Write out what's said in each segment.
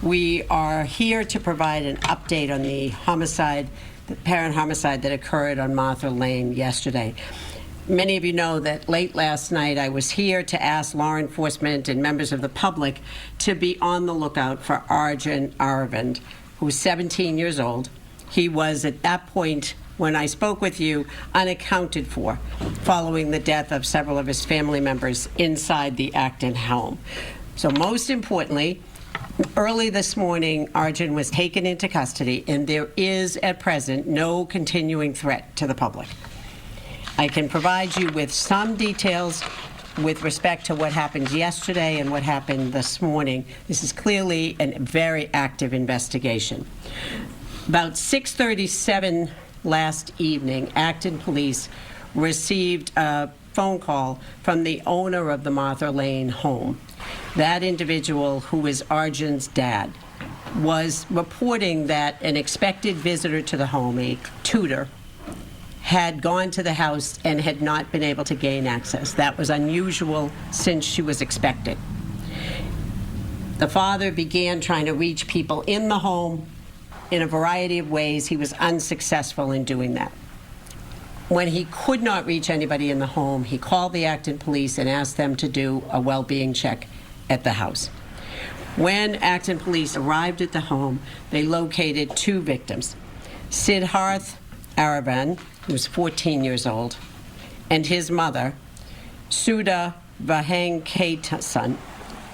We are here to provide an update on the apparent homicide that occurred on Martha Lane yesterday. Many of you know that late last night I was here to ask law enforcement and members of the public to be on the lookout for Arjun Aravind, who's 17 years old. He was at that point, when I spoke with you, unaccounted for following the death of several of his family members inside the Acton home. So most importantly, early this morning, Arjun was taken into custody, and there is, at present, no continuing threat to the public. I can provide you with some details with respect to what happened yesterday and what happened this morning. This is clearly a very active investigation. About 6:37 last evening, Acton police received a phone call from the owner of the Martha Lane home. That individual, who is Arjun's dad, was reporting that an expected visitor to the home, a tutor, had gone to the house and had not been able to gain access. That was unusual since she was expected. The father began trying to reach people in the home in a variety of ways. He was unsuccessful in doing that. When he could not reach anybody in the home, he called the Acton police and asked them to do a well-being check at the house. When Acton police arrived at the home, they located two victims, Siddharth Aravind, who was 14 years old, and his mother, Sudha Vahankatesan,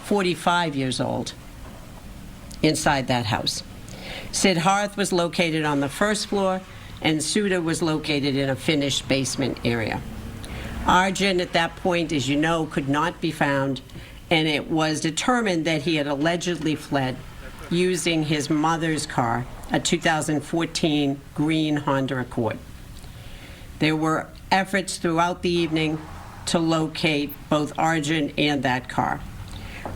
45 years old, inside that house. Siddharth was located on the first floor, and Sudha was located in a finished basement area. Arjun, at that point, as you know, could not be found, and it was determined that he had allegedly fled using his mother's car, a 2014 green Honda Accord. There were efforts throughout the evening to locate both Arjun and that car.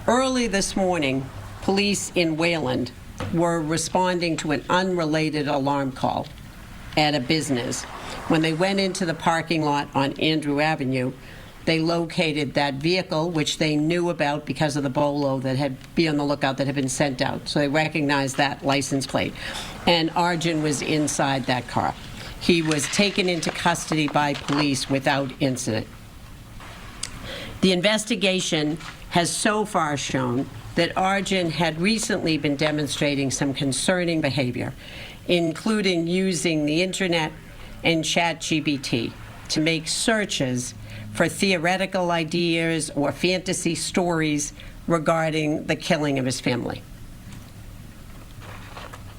Early this morning, police in Wayland were responding to an unrelated alarm call at a business. When they went into the parking lot on Andrew Avenue, they located that vehicle, which they knew about because of the bolo that had be on the lookout that had been sent out. So they recognized that license plate. And Arjun was inside that car. He was taken into custody by police without incident. The investigation has so far shown that Arjun had recently been demonstrating some concerning behavior, including using the internet and ChatGPT to make searches for theoretical ideas or fantasy stories regarding the killing of his family.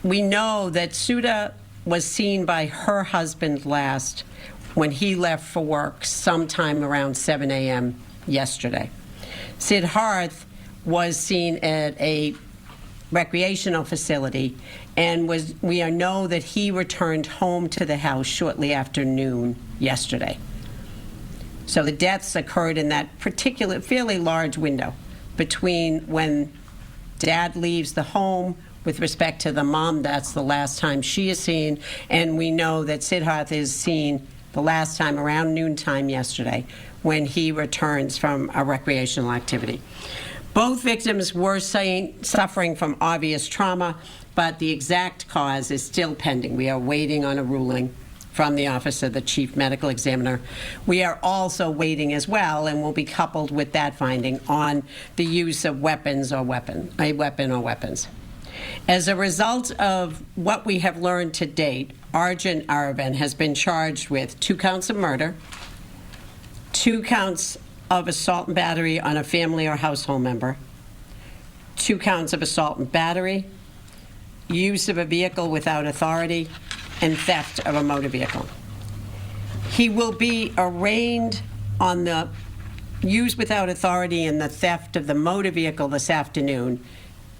We know that Sudha was seen by her husband last when he left for work sometime around 7 a.m. yesterday. Siddharth was seen at a recreational facility, and we know that he returned home to the house shortly after noon yesterday. So the deaths occurred in that particular fairly large window between when dad leaves the home with respect to the mom. That's the last time she is seen, and we know that Siddharth is seen the last time around noontime yesterday when he returns from a recreational activity. Both victims were suffering from obvious trauma, but the exact cause is still pending. We are waiting on a ruling from the Office of the Chief Medical Examiner. We are also waiting as well, and will be coupled with that finding, on the use of weapons or a weapon or weapons. As a result of what we have learned to date, Arjun Aravind has been charged with 2 counts of murder, 2 counts of assault and battery on a family or household member, 2 counts of assault and battery, use of a vehicle without authority, and theft of a motor vehicle. He will be arraigned on the use without authority and the theft of the motor vehicle this afternoon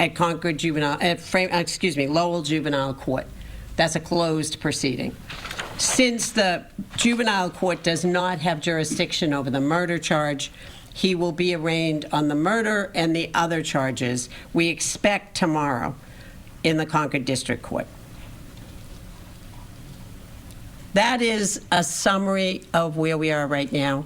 at Lowell Juvenile Court. That's a closed proceeding. Since the juvenile court does not have jurisdiction over the murder charge, he will be arraigned on the murder and the other charges we expect tomorrow in the Concord District Court. That is a summary of where we are right now.